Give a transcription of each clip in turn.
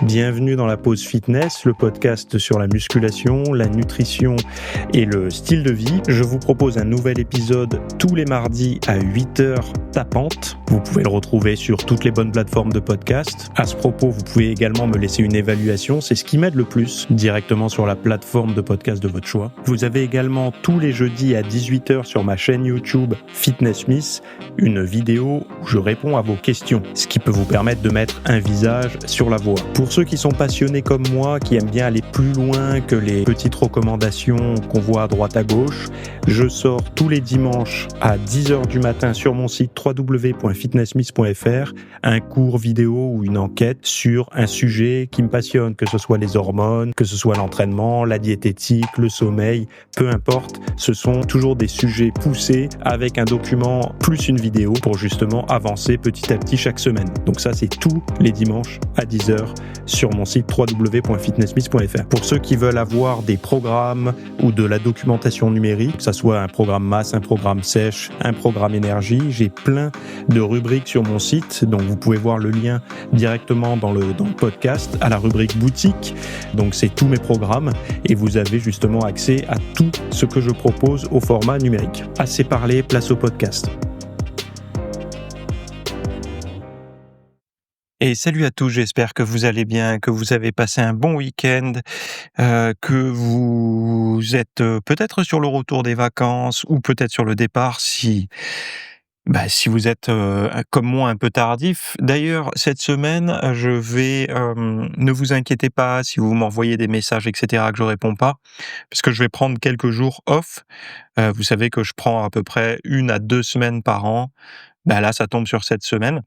Bienvenue dans la pause fitness, le podcast sur la musculation, la nutrition et le style de vie. Je vous propose un nouvel épisode tous les mardis à 8h tapante. Vous pouvez le retrouver sur toutes les bonnes plateformes de podcast. À ce propos, vous pouvez également me laisser une évaluation, c'est ce qui m'aide le plus, directement sur la plateforme de podcast de votre choix. Vous avez également tous les jeudis à 18h sur ma chaîne YouTube Fitness Miss, une vidéo où je réponds à vos questions, ce qui peut vous permettre de mettre un visage sur la voix. Pour ceux qui sont passionnés comme moi, qui aiment bien aller plus loin que les petites recommandations qu'on voit à droite à gauche, je sors tous les dimanches à 10h du matin sur mon site www.fitnessmiss.fr un cours vidéo ou une enquête sur un sujet qui me passionne, que ce soit les hormones, que ce soit l'entraînement, la diététique, le sommeil, peu importe, ce sont toujours des sujets poussés avec un document plus une vidéo pour justement avancer petit à petit chaque semaine. Donc ça, c'est tous les dimanches à 10h sur mon site www.fitnessmiss.fr. Pour ceux qui veulent avoir des programmes ou de la documentation numérique, que ce soit un programme masse, un programme sèche, un programme énergie, j'ai plein de rubriques sur mon site, donc vous pouvez voir le lien directement dans le podcast à la rubrique boutique. Donc c'est tous mes programmes et vous avez justement accès à tout ce que je propose au format numérique. Assez parlé, place au podcast. Et salut à tous, j'espère que vous allez bien, que vous avez passé un bon week-end, que vous êtes peut-être sur le retour des vacances ou peut-être sur le départ si vous êtes comme moi un peu tardif. D'ailleurs, cette semaine, je vais, ne vous inquiétez pas si vous m'envoyez des messages, etc., que je réponds pas, parce que je vais prendre quelques jours off. Vous savez que je prends à peu près 1 à 2 semaines par an. Là, ça tombe sur cette semaine.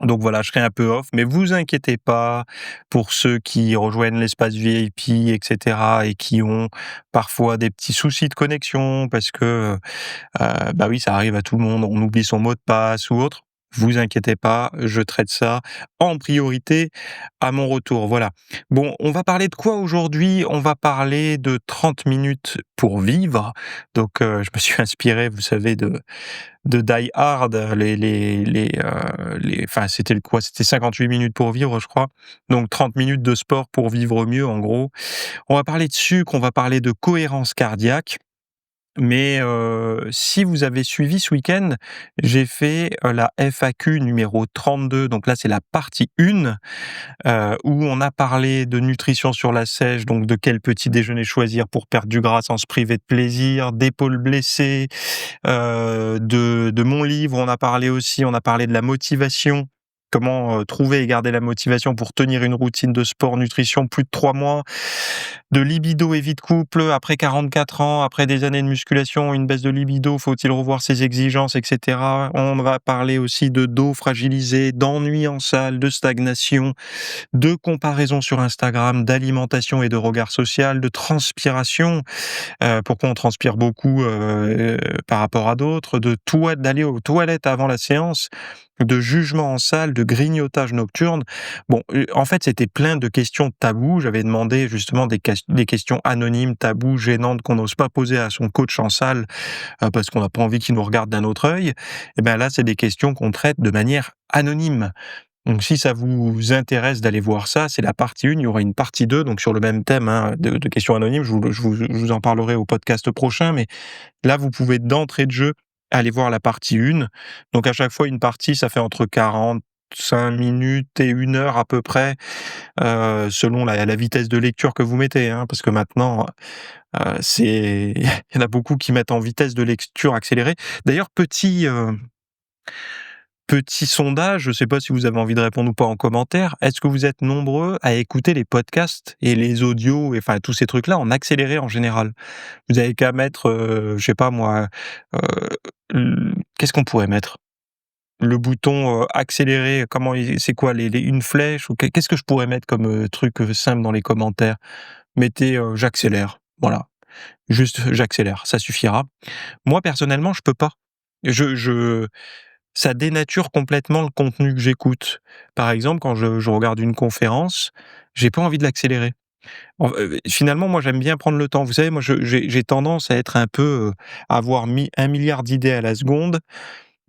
Donc voilà, je serai un peu off, mais vous inquiétez pas pour ceux qui rejoignent l'espace VIP, etc., et qui ont parfois des petits soucis de connexion parce que, oui, ça arrive à tout le monde, on oublie son mot de passe ou autre. Vous inquiétez pas, je traite ça en priorité à mon retour, voilà. Bon, on va parler de quoi aujourd'hui? On va parler de 30 minutes pour vivre. Donc, je me suis inspiré, vous savez, de Die Hard, c'était le quoi? C'était 58 minutes pour vivre, je crois. Donc 30 minutes de sport pour vivre mieux, en gros. On va parler de sucre, on va parler de cohérence cardiaque. Mais si vous avez suivi ce week-end, j'ai fait la FAQ numéro 32. Donc là, c'est la partie 1 où on a parlé de nutrition sur la sèche, donc de quel petit déjeuner choisir pour perdre du gras sans se priver de plaisir, d'épaules blessées, de mon livre. On a parlé de la motivation. Comment trouver et garder la motivation pour tenir une routine de sport nutrition plus de 3 mois, de libido et vie de couple après 44 ans, après des années de musculation, une baisse de libido, faut-il revoir ses exigences, etc. On va parler aussi de dos fragilisé, d'ennui en salle, de stagnation, de comparaison sur Instagram, d'alimentation et de regard social, de transpiration, pourquoi on transpire beaucoup par rapport à d'autres, d'aller aux toilettes avant la séance, de jugement en salle, de grignotage nocturne. Bon, en fait, c'était plein de questions tabous. J'avais demandé justement des questions anonymes, tabous, gênantes qu'on n'ose pas poser à son coach en salle parce qu'on n'a pas envie qu'il nous regarde d'un autre œil. Et bien là, c'est des questions qu'on traite de manière anonyme. Donc si ça vous intéresse d'aller voir ça, c'est la partie 1, il y aura une partie 2, donc sur le même thème de questions anonymes, je vous en parlerai au podcast prochain, mais là vous pouvez d'entrée de jeu aller voir la partie 1. Donc à chaque fois une partie, ça fait entre 45 minutes et 1 heure à peu près, selon la vitesse de lecture que vous mettez, parce que maintenant, il y en a beaucoup qui mettent en vitesse de lecture accélérée. D'ailleurs, petit sondage, je ne sais pas si vous avez envie de répondre ou pas en commentaire. Est-ce que vous êtes nombreux à écouter les podcasts et les audios, et enfin tous ces trucs-là en accéléré en général? Vous avez qu'à mettre, je sais pas moi, qu'est-ce qu'on pourrait mettre? Le bouton accélérer, c'est quoi une flèche ou qu'est-ce que je pourrais mettre comme truc simple dans les commentaires? Mettez j'accélère, voilà. Juste j'accélère, ça suffira. Moi personnellement, je peux pas. Je Ça dénature complètement le contenu que j'écoute. Par exemple, quand je regarde une conférence, j'ai pas envie de l'accélérer. Finalement, moi, j'aime bien prendre le temps. Vous savez, moi, j'ai tendance à être un peu, à avoir 1 milliard d'idées à la seconde.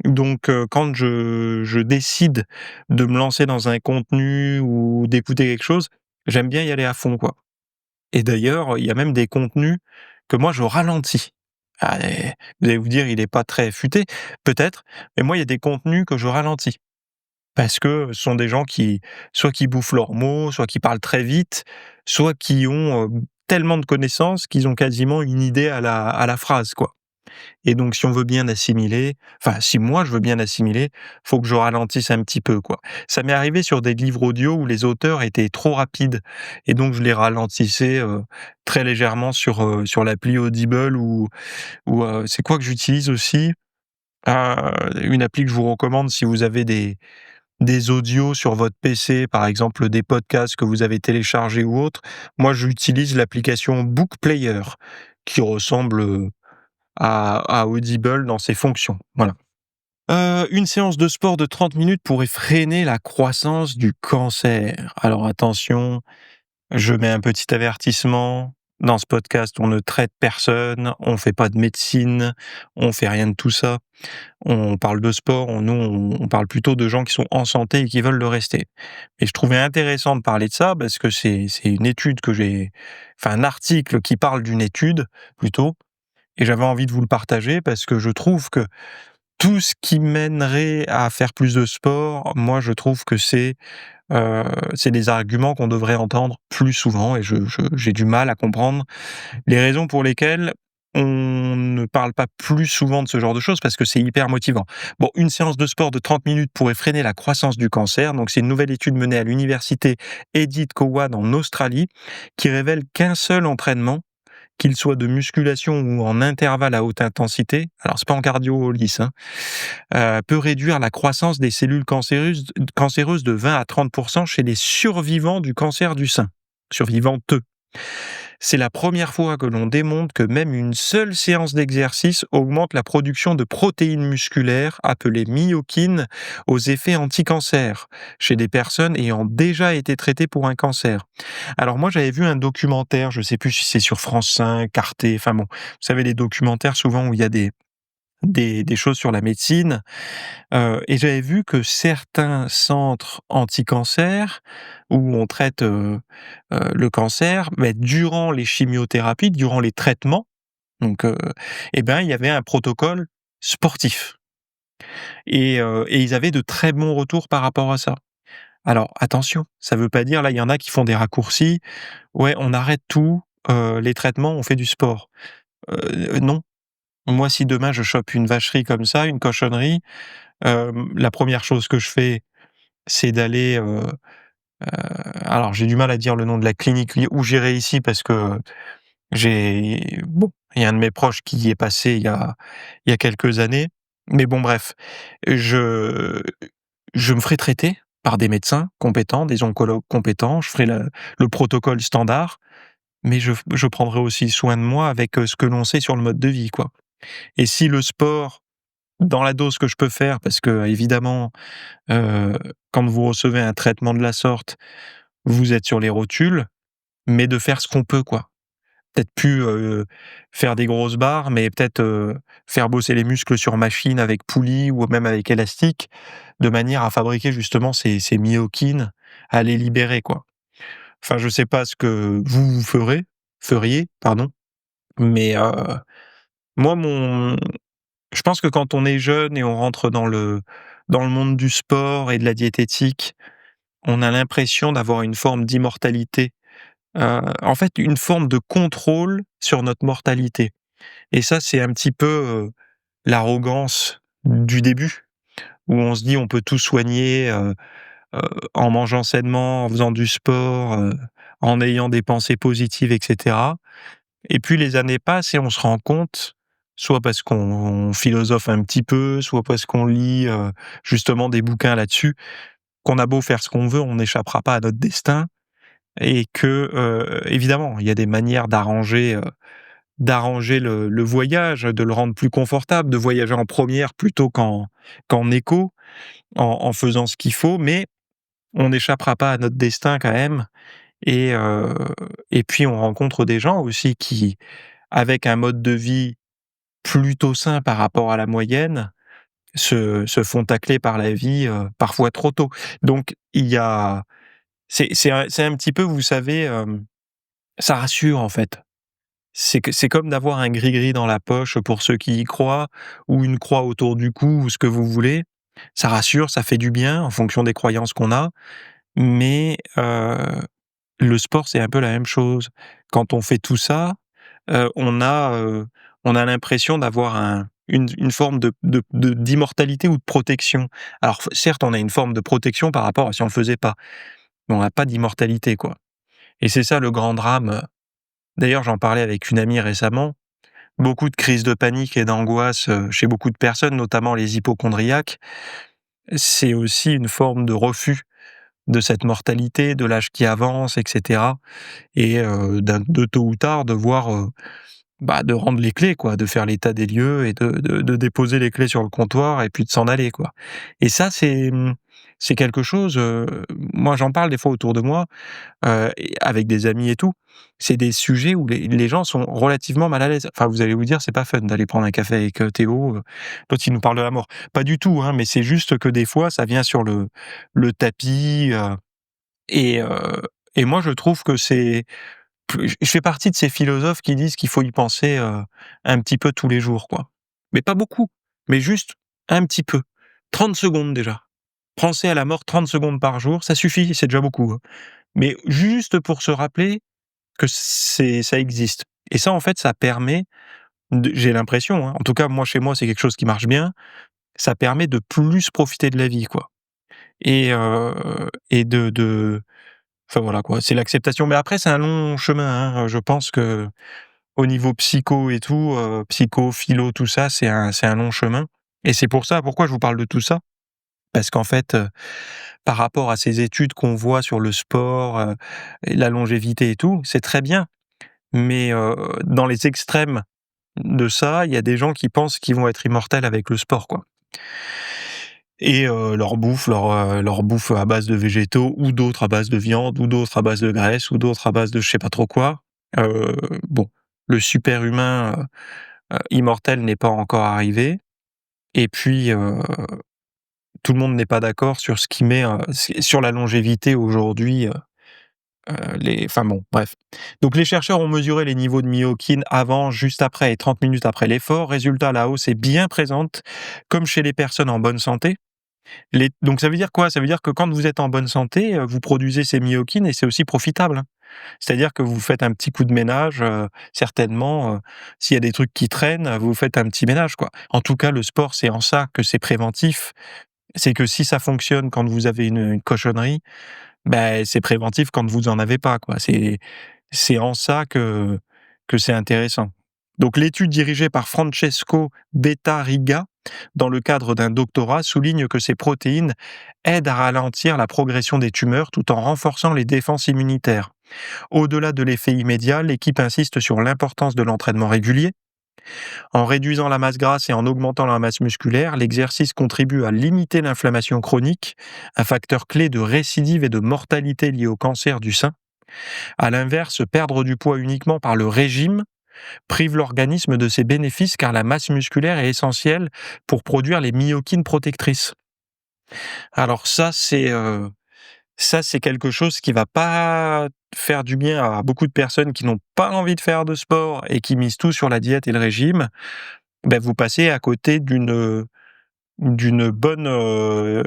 Donc quand je décide de me lancer dans un contenu ou d'écouter quelque chose, j'aime bien y aller à fond, quoi. Et d'ailleurs, il y a même des contenus que moi je ralentis. Ah et vous allez vous dire: «Il est pas très futé». Peut-être, mais moi il y a des contenus que je ralentis. Parce que ce sont des gens qui soit qui bouffent leurs mots, soit qui parlent très vite, soit qui ont, tellement de connaissances qu'ils ont quasiment une idée à la phrase, quoi. Et donc si on veut bien assimiler, enfin si moi je veux bien assimiler, faut que je ralentisse un petit peu, quoi. Ça m'est arrivé sur des livres audio où les auteurs étaient trop rapides et donc je les ralentissais, très légèrement sur l'appli Audible ou c'est quoi que j'utilise aussi? Une appli que je vous recommande si vous avez des audios sur votre PC, par exemple des podcasts que vous avez téléchargés ou autres. Moi j'utilise l'application Book Player qui ressemble, à Audible dans ses fonctions, voilà. Une séance de sport de 30 minutes pourrait freiner la croissance du cancer. Alors attention, je mets un petit avertissement. Dans ce podcast, on ne traite personne, on fait pas de médecine, on fait rien de tout ça. On parle de sport, on parle plutôt de gens qui sont en santé et qui veulent le rester. Et je trouvais intéressant de parler de ça parce que c'est une étude que j'ai enfin un article qui parle d'une étude plutôt et j'avais envie de vous le partager parce que je trouve que tout ce qui mènerait à faire plus de sport, moi je trouve que c'est des arguments qu'on devrait entendre plus souvent et j'ai du mal à comprendre les raisons pour lesquelles on ne parle pas plus souvent de ce genre de choses parce que c'est hyper motivant. Bon, une séance de sport de 30 minutes pourrait freiner la croissance du cancer. Donc, c'est une nouvelle étude menée à l'université Edith Cowan en Australie qui révèle qu'un seul entraînement, qu'il soit de musculation ou en intervalle à haute intensité, alors c'est pas en cardio lisse, hein, peut réduire la croissance des cellules cancéreuses de 20 à 30 chez les survivants du cancer du sein. Survivantes. C'est la première fois que l'on démontre que même une seule séance d'exercice augmente la production de protéines musculaires appelées myokines aux effets anti-cancer chez des personnes ayant déjà été traitées pour un cancer. Alors moi j'avais vu un documentaire, je sais plus si c'est sur France 5, Arte, enfin bon, vous savez les documentaires souvent où il y a des choses sur la médecine, et j'avais vu que certains centres anti-cancer où on traite, le cancer, mais durant les chimiothérapies, durant les traitements, donc et ben, il y avait un protocole sportif et ils avaient de très bons retours par rapport à ça. Alors attention, ça veut pas dire là, il y en a qui font des raccourcis: «Ouais, on arrête tout, les traitements, on fait du sport». Non. Moi, si demain je chope une vacherie comme ça, une cochonnerie, la première chose que je fais, c'est d'aller, alors j'ai du mal à dire le nom de la clinique où j'irai ici parce que il y a un de mes proches qui y est passé il y a quelques années. Mais bon bref, je je me ferai traiter par des médecins compétents, des oncologues compétents, je ferai le protocole standard, mais je prendrai aussi soin de moi avec, ce que l'on sait sur le mode de vie, quoi. Et si le sport, dans la dose que je peux faire, parce que évidemment, heu, quand vous recevez un traitement de la sorte, vous êtes sur les rotules, mais de faire ce qu'on peut, quoi. Peut-être plus, faire des grosses barres, mais peut-être, faire bosser les muscles sur machine avec poulie ou même avec élastique, de manière à fabriquer justement ces myokines, à les libérer, quoi. Enfin, je sais pas ce que vous feriez, pardon, mais, moi je pense que quand on est jeune et on rentre dans le monde du sport et de la diététique, on a l'impression d'avoir une forme d'immortalité. En fait, une forme de contrôle sur notre mortalité et ça, c'est un petit peu, l'arrogance du début où on se dit: «On peut tout soigner, heu, en mangeant sainement, en faisant du sport, en ayant des pensées positives et cetera». Et puis les années passent et on se rend compte, soit parce qu'on philosophe un petit peu, soit parce qu'on lit, justement des bouquins là-dessus, qu'on a beau faire ce qu'on veut, on n'échappera pas à notre destin et que, évidemment, il y a des manières d'arranger le voyage, de le rendre plus confortable, de voyager en première plutôt qu'en éco, en faisant ce qu'il faut, mais on n'échappera pas à notre destin quand même et heu et puis on rencontre des gens aussi qui, avec un mode de vie plutôt sain par rapport à la moyenne, se font tacler par la vie, parfois trop tôt. Donc il y a c'est un petit peu, vous savez, ça rassure, en fait. C'est comme d'avoir un gris-gris dans la poche pour ceux qui y croient, ou une croix autour du cou, ou ce que vous voulez. Ça rassure, ça fait du bien en fonction des croyances qu'on a, mais le sport, c'est un peu la même chose. Quand on fait tout ça, heu, on a, heu, on a l'impression d'avoir une forme d'immortalité ou de protection. Alors certes, on a une forme de protection par rapport à si on le faisait pas, mais on n'a pas d'immortalité, quoi, et c'est ça le grand drame. D'ailleurs, j'en parlais avec une amie récemment. Beaucoup de crises de panique et d'angoisse, chez beaucoup de personnes, notamment les hypocondriaques, c'est aussi une forme de refus de cette mortalité, de l'âge qui avance, et cetera, et de tôt ou tard devoir, de rendre les clés, quoi, de faire l'état des lieux et de déposer les clés sur le comptoir et puis de s'en aller, quoi, et ça, c'est quelque chose, moi j'en parle des fois autour de moi, et avec des amis et tout. C'est des sujets où les gens sont relativement mal à l'aise. Enfin, vous allez vous dire: «C'est pas fun d'aller prendre un café avec, Théo, l'autre il nous parle de la mort». Pas du tout, hein, mais c'est juste que des fois ça vient sur le tapis, et moi je trouve que c'est je fais partie de ces philosophes qui disent qu'il faut y penser, un petit peu tous les jours, quoi. Mais pas beaucoup, mais juste un petit peu. 30 secondes déjà. Penser à la mort 30 secondes par jour, ça suffit, c'est déjà beaucoup, hein. Mais juste pour se rappeler que ça existe, et ça, en fait, ça permet j'ai l'impression, hein, en tout cas, moi, chez moi, c'est quelque chose qui marche bien, ça permet de plus profiter de la vie, quoi, et enfin, voilà, quoi, c'est l'acceptation. Mais après, c'est un long chemin, hein, je pense que au niveau psycho et tout, psycho, philo, tout ça, c'est un long chemin, et c'est pour ça pourquoi je vous parle de tout ça? Parce qu'en fait, par rapport à ces études qu'on voit sur le sport, et la longévité et tout, c'est très bien. Mais dans les extrêmes de ça, il y a des gens qui pensent qu'ils vont être immortels avec le sport, quoi, et leur bouffe à base de végétaux, ou d'autres à base de viande, ou d'autres à base de graisse, ou d'autres à base de je sais pas trop quoi. Bon, le super-humain, immortel n'est pas encore arrivé, et puis, tout le monde n'est pas d'accord sur ce qui met, sur la longévité aujourd'hui, les enfin bon, bref. Donc les chercheurs ont mesuré les niveaux de myokine avant, juste après et 30 minutes après l'effort. Résultat, la hausse est bien présente, comme chez les personnes en bonne santé. Donc ça veut dire quoi? Ça veut dire que quand vous êtes en bonne santé, vous produisez ces myokines, et c'est aussi profitable, hein. C'est-à-dire que vous faites un petit coup de ménage, certainement, s'il y a des trucs qui traînent, vous faites un petit ménage, quoi. En tout cas, le sport, c'est en ça que c'est préventif. C'est que si ça fonctionne quand vous avez une cochonnerie, c'est préventif quand vous en avez pas, quoi. C'est en ça que c'est intéressant. Donc l'étude dirigée par Francesco Betta-Riga, dans le cadre d'un doctorat, souligne que ces protéines aident à ralentir la progression des tumeurs tout en renforçant les défenses immunitaires. Au-delà de l'effet immédiat, l'équipe insiste sur l'importance de l'entraînement régulier. En réduisant la masse grasse et en augmentant la masse musculaire, l'exercice contribue à limiter l'inflammation chronique, un facteur clé de récidive et de mortalité lié au cancer du sein. À l'inverse, perdre du poids uniquement par le régime prive l'organisme de ses bénéfices, car la masse musculaire est essentielle pour produire les myokines protectrices. Alors ça, c'est quelque chose qui va pas faire du bien à beaucoup de personnes qui n'ont pas envie de faire de sport et qui misent tout sur la diète et le régime. Vous passez à côté d'une bonne,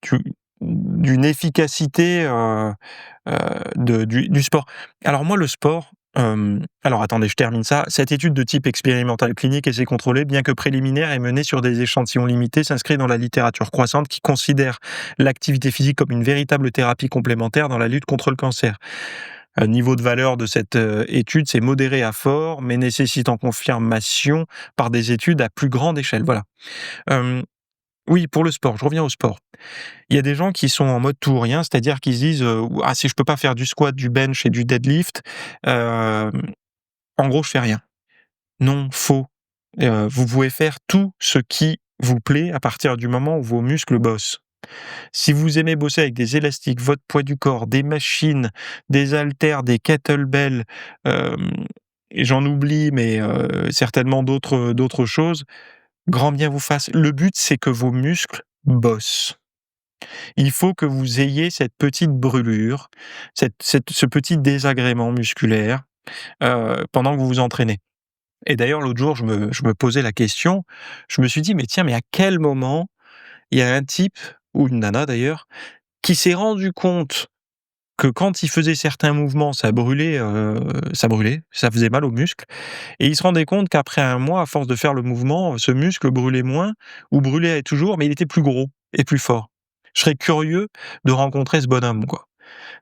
du d'une efficacité, heu, du sport. Alors moi, le sport, alors attendez, je termine ça. Cette étude de type expérimental clinique, et c'est contrôlé, bien que préliminaire, est menée sur des échantillons limités, s'inscrit dans la littérature croissante qui considère l'activité physique comme une véritable thérapie complémentaire dans la lutte contre le cancer. Niveau de valeur de cette, étude, c'est modéré à fort, mais nécessitant confirmation par des études à plus grande échelle, voilà. Hem, oui, pour le sport, je reviens au sport. Il y a des gens qui sont en mode tout ou rien, c'est-à-dire qu'ils se disent, «Ah, si je peux pas faire du squat, du bench et du deadlift, hem, en gros, je fais rien». Non, faux. Vous pouvez faire tout ce qui vous plaît à partir du moment où vos muscles bossent. Si vous aimez bosser avec des élastiques, votre poids du corps, des machines, des haltères, des kettlebells, hem et j'en oublie, mais certainement d'autres choses, Grand bien vous fasse. Le but, c'est que vos muscles bossent. Il faut que vous ayez cette petite brûlure, ce petit désagrément musculaire, pendant que vous vous entraînez. Et d'ailleurs, l'autre jour, je me posais la question, je me suis dit: «Mais tiens, mais à quel moment il y a un type, ou une nana d'ailleurs, qui s'est rendu compte que quand il faisait certains mouvements, ça brûlait, ça faisait mal aux muscles, et il se rendait compte qu'après un mois, à force de faire le mouvement, ce muscle brûlait moins, ou brûlait toujours, mais il était plus gros et plus fort. Je serais curieux de rencontrer ce bonhomme, quoi.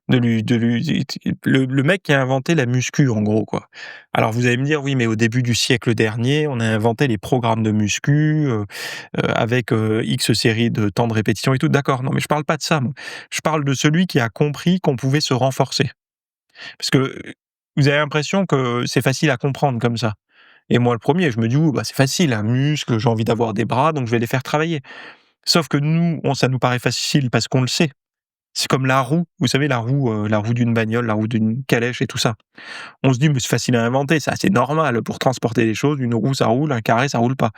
De lui le mec qui a inventé la muscu, en gros, quoi. Alors vous allez me dire: «Oui, mais au début du siècle dernier, on a inventé les programmes de muscu, avec, X séries de temps de répétition et tout». D'accord, non, mais je parle pas de ça, moi. Je parle de celui qui a compris qu'on pouvait se renforcer. Parce que, vous avez l'impression que c'est facile à comprendre comme ça. Et moi le premier, je me dis: «Oui, bah, c'est facile, un muscle, j'ai envie d'avoir des bras, donc je vais les faire travailler». Sauf que nous, ça nous paraît facile parce qu'on le sait. C'est comme la roue, vous savez la roue d'une bagnole, la roue d'une calèche et tout ça. On se dit: «Mais c'est facile à inventer ça, c'est normal pour transporter des choses, une roue ça roule, un carré ça roule pas».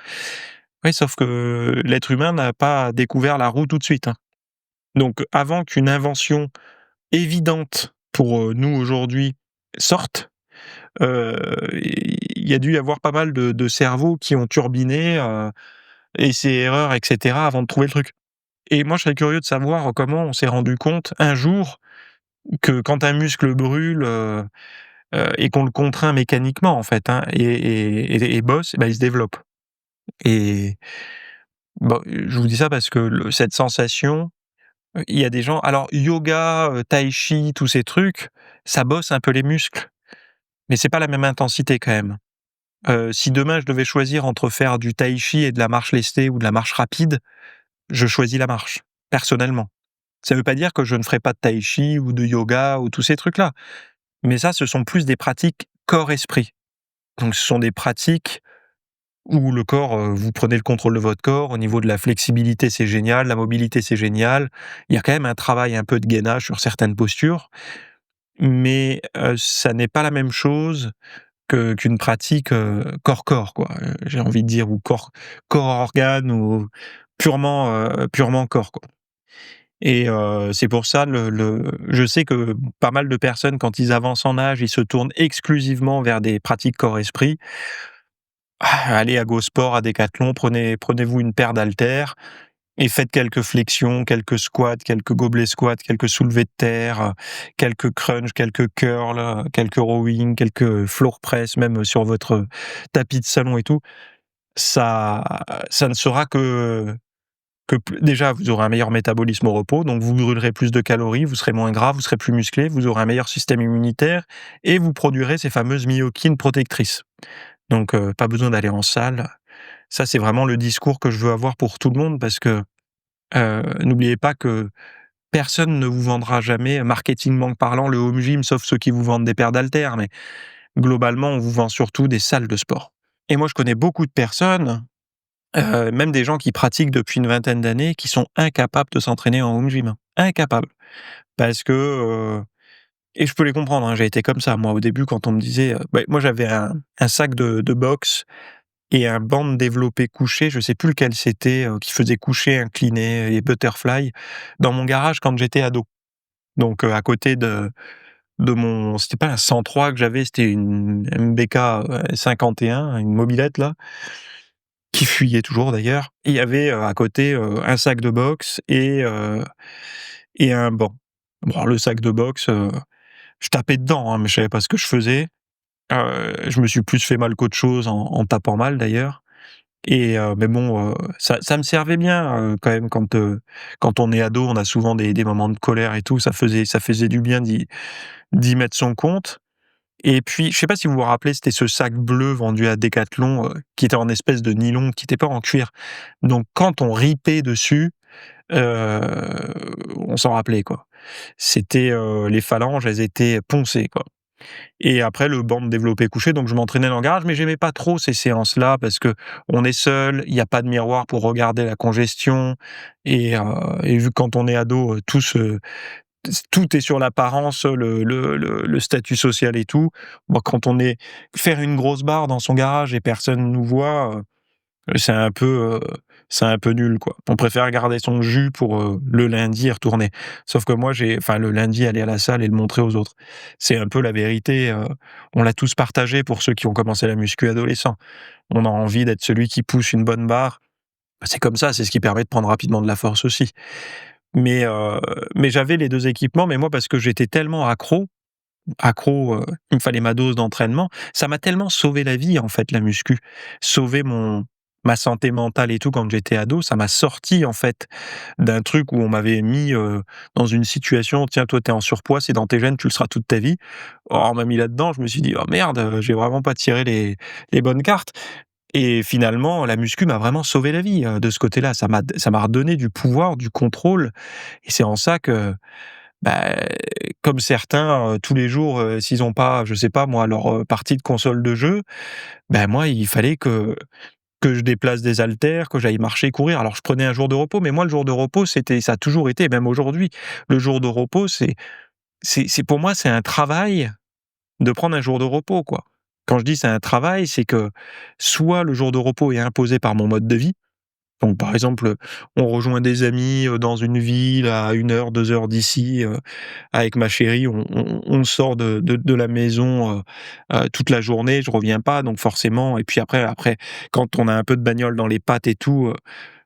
Oui, sauf que l'être humain n'a pas découvert la roue tout de suite, hein. Donc avant qu'une invention évidente pour, nous aujourd'hui sorte, il y a dû y avoir pas mal de cerveaux qui ont turbiné, essais erreurs et cetera avant de trouver le truc. Et moi je serais curieux de savoir comment on s'est rendu compte un jour que quand un muscle brûle, et qu'on le contraint mécaniquement en fait, hein, et bosse, bah, il se développe. Et bon, je vous dis ça parce que cette sensation, il y a des gens, alors yoga, tai chi, tous ces trucs, ça bosse un peu les muscles, mais c'est pas la même intensité quand même. Si demain je devais choisir entre faire du tai chi et de la marche lestée ou de la marche rapide, je choisis la marche, personnellement. Ça veut pas dire que je ne ferai pas de tai chi ou de yoga ou tous ces trucs-là, mais ça, ce sont plus des pratiques corps-esprit. Donc ce sont des pratiques où le corps, vous prenez le contrôle de votre corps. Au niveau de la flexibilité, c'est génial, la mobilité, c'est génial. Il y a quand même un travail un peu de gainage sur certaines postures, mais ça n'est pas la même chose qu'une pratique, corps-corps, quoi, j'ai envie de dire, ou corps-organe, ou purement corps, quoi. Et c'est pour ça, je sais que pas mal de personnes, quand ils avancent en âge, ils se tournent exclusivement vers des pratiques corps-esprit. Allez à Go Sport, à Decathlon, prenez-vous une paire d'haltères et faites quelques flexions, quelques squats, quelques gobelets squats, quelques soulevés de terre, quelques crunchs, quelques curls, quelques rowing, quelques floor press, même sur votre tapis de salon et tout. Ça ça ne sera que déjà, vous aurez un meilleur métabolisme au repos, donc vous brûlerez plus de calories, vous serez moins gras, vous serez plus musclé, vous aurez un meilleur système immunitaire et vous produirez ces fameuses myokines protectrices. Donc pas besoin d'aller en salle. Ça, c'est vraiment le discours que je veux avoir pour tout le monde, parce que, n'oubliez pas que personne ne vous vendra jamais, marketingment parlant, le home gym, sauf ceux qui vous vendent des paires d'haltères, mais globalement, on vous vend surtout des salles de sport. Et moi, je connais beaucoup de personnes, même des gens qui pratiquent depuis une vingtaine d'années, qui sont incapables de s'entraîner en home gym, hein. Incapables. Parce que, et je peux les comprendre, hein, j'ai été comme ça. Moi, au début, quand on me disait, moi, j'avais un sac de boxe et un banc de développé couché, je sais plus lequel c'était, qui faisait coucher, incliné et butterfly, dans mon garage quand j'étais ado. Donc, à côté de mon, c'était pas un 103 que j'avais, c'était une MBK, 51, une mobilette là, qui fuyait toujours d'ailleurs. Et il y avait, à côté, un sac de boxe et un banc. Bon, alors le sac de boxe, je tapais dedans, hein, mais je savais pas ce que je faisais. Je me suis plus fait mal qu'autre chose en tapant mal d'ailleurs. Et mais bon, ça me servait bien, quand même, quand on est ado, on a souvent des moments de colère et tout, ça faisait du bien d'y mettre son compte. Et puis, je sais pas si vous vous rappelez, c'était ce sac bleu vendu à Decathlon, qui était en espèce de nylon, qui était pas en cuir. Donc quand on ripait dessus, heu, on s'en rappelait, quoi. C'était, les phalanges, elles étaient poncées, quoi. Et après le banc de développé couché, donc je m'entraînais dans le garage, mais j'aimais pas trop ces séances-là parce que on est seul, il y a pas de miroir pour regarder la congestion. Et vu que quand on est ado, tout est sur l'apparence, le statut social et tout. Moi, quand on est faire une grosse barre dans son garage et personne nous voit, C'est un peu, c'est un peu nul, quoi. On préfère garder son jus pour, le lundi y retourner. Sauf que moi, le lundi, aller à la salle et le montrer aux autres. C'est un peu la vérité, on l'a tous partagé pour ceux qui ont commencé la muscu adolescents. On a envie d'être celui qui pousse une bonne barre. Bah, c'est comme ça, c'est ce qui permet de prendre rapidement de la force aussi. Mais, heu, mais j'avais les 2 équipements, mais moi parce que j'étais tellement accro, il me fallait ma dose d'entraînement. Ça m'a tellement sauvé la vie, en fait, la muscu. Sauvé ma santé mentale et tout quand j'étais ado, ça m'a sorti, en fait, d'un truc où on m'avait mis, dans une situation: «Tiens, toi, t'es en surpoids, c'est dans tes gènes, tu le seras toute ta vie». Alors on m'a mis là-dedans, je me suis dit: «Oh merde, j'ai vraiment pas tiré les bonnes cartes». Et finalement, la muscu m'a vraiment sauvé la vie, de ce côté-là. Ça m'a redonné du pouvoir, du contrôle et c'est en ça que, bah, comme certains, tous les jours, s'ils ont pas, je sais pas moi, leur, partie de console de jeu, bah, moi, il fallait que je déplace des haltères, que j'aille marcher, courir. Alors je prenais un jour de repos, mais moi, le jour de repos, ça a toujours été, même aujourd'hui, le jour de repos, c'est pour moi, c'est un travail de prendre un jour de repos, quoi. Quand je dis c'est un travail, c'est que soit le jour de repos est imposé par mon mode de vie, donc par exemple, on rejoint des amis, dans une ville à 1 heure, 2 heures d'ici, avec ma chérie, on sort de la maison, toute la journée, je reviens pas, donc forcément et puis après quand on a un peu de bagnole dans les pattes et tout,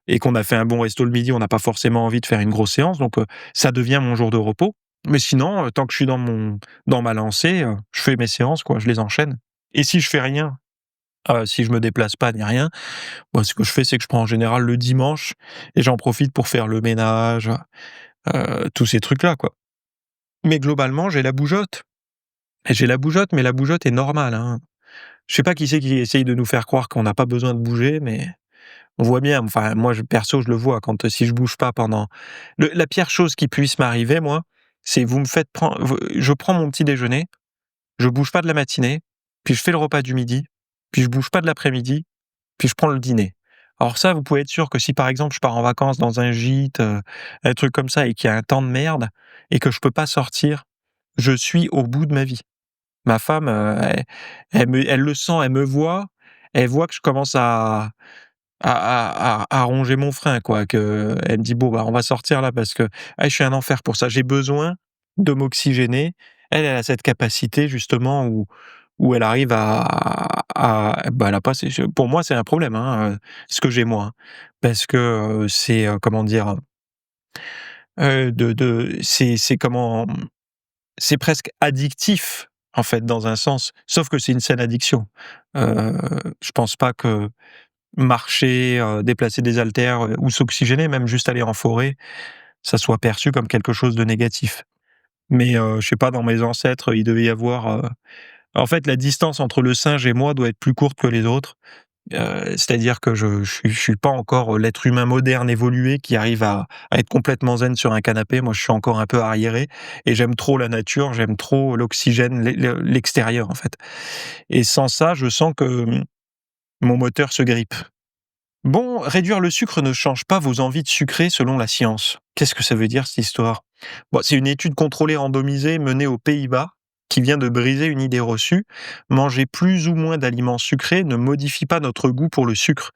et qu'on a fait un bon resto le midi, on n'a pas forcément envie de faire une grosse séance, donc ça devient mon jour de repos. Mais sinon, tant que je suis dans ma lancée, je fais mes séances quoi, je les enchaîne. Et si je fais rien, si je me déplace pas ni rien, moi ce que je fais, c'est que je prends en général le dimanche et j'en profite pour faire le ménage, tous ces trucs-là quoi. Mais globalement, j'ai la bougeotte. Et j'ai la bougeotte, mais la bougeotte est normale, hein. Je sais pas qui c'est qui essaye de nous faire croire qu'on n'a pas besoin de bouger, mais on voit bien, enfin moi perso je le vois quand, si je bouge pas pendant la pire chose qui puisse m'arriver moi, c'est vous me faites prendre je prends mon petit déjeuner, je bouge pas de la matinée, puis je fais le repas du midi, puis je bouge pas de l'après-midi, puis je prends le dîner. Alors ça, vous pouvez être sûr que si par exemple je pars en vacances dans un gîte, un truc comme ça et qu'il y a un temps de merde et que je peux pas sortir, je suis au bout de ma vie. Ma femme, elle le sent, elle me voit, elle voit que je commence à ronger mon frein quoi, elle me dit: «Bon, bah, on va sortir là parce que, ah, je suis un enfer pour ça, j'ai besoin de m'oxygéner». Elle, elle a cette capacité justement où elle arrive bah, elle a pas pour moi, c'est un problème, hein, ce que j'ai moi, hein. Parce que, c'est, comment dire? C'est comment? C'est presque addictif, en fait, dans un sens, sauf que c'est une saine addiction. Heu, je pense pas que marcher, déplacer des haltères, ou s'oxygéner, même juste aller en forêt, ça soit perçu comme quelque chose de négatif. Mais, je sais pas, dans mes ancêtres, il devait y avoir, en fait, la distance entre le singe et moi doit être plus courte que les autres. C'est-à-dire que je suis pas encore, l'être humain moderne évolué qui arrive à être complètement zen sur un canapé. Moi, je suis encore un peu arriéré et j'aime trop la nature, j'aime trop l'oxygène, l'extérieur, en fait. Et sans ça, je sens que, mon moteur se grippe. Bon, réduire le sucre ne change pas vos envies de sucrer selon la science. Qu'est-ce que ça veut dire cette histoire? Bon, c'est une étude contrôlée randomisée menée aux Pays-Bas qui vient de briser une idée reçue. Manger plus ou moins d'aliments sucrés ne modifie pas notre goût pour le sucre.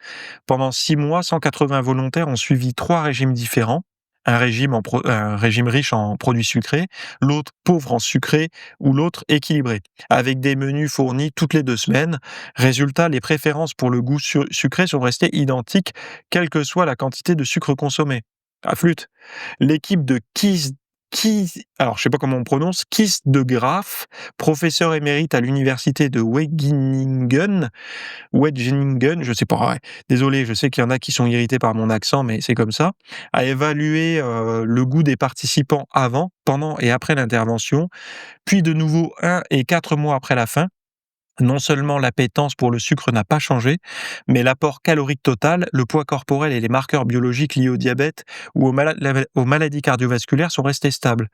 Pendant 6 mois, 180 volontaires ont suivi 3 régimes différents. Un régime riche en produits sucrés, l'autre pauvre en sucré ou l'autre équilibré, avec des menus fournis toutes les 2 semaines. Résultat, les préférences pour le goût sucré sont restées identiques, quelle que soit la quantité de sucre consommée. À flûte. L'équipe de alors je sais pas comment on prononce, Kees de Graaf, professeur émérite à l'université de Wageningen, je sais pas, ouais. Désolé, je sais qu'il y en a qui sont irrités par mon accent, mais c'est comme ça, a évalué, le goût des participants avant, pendant et après l'intervention, puis de nouveau 1 et 4 mois après la fin. Non seulement l'appétence pour le sucre n'a pas changé, mais l'apport calorique total, le poids corporel et les marqueurs biologiques liés au diabète ou aux maladies cardiovasculaires sont restés stables.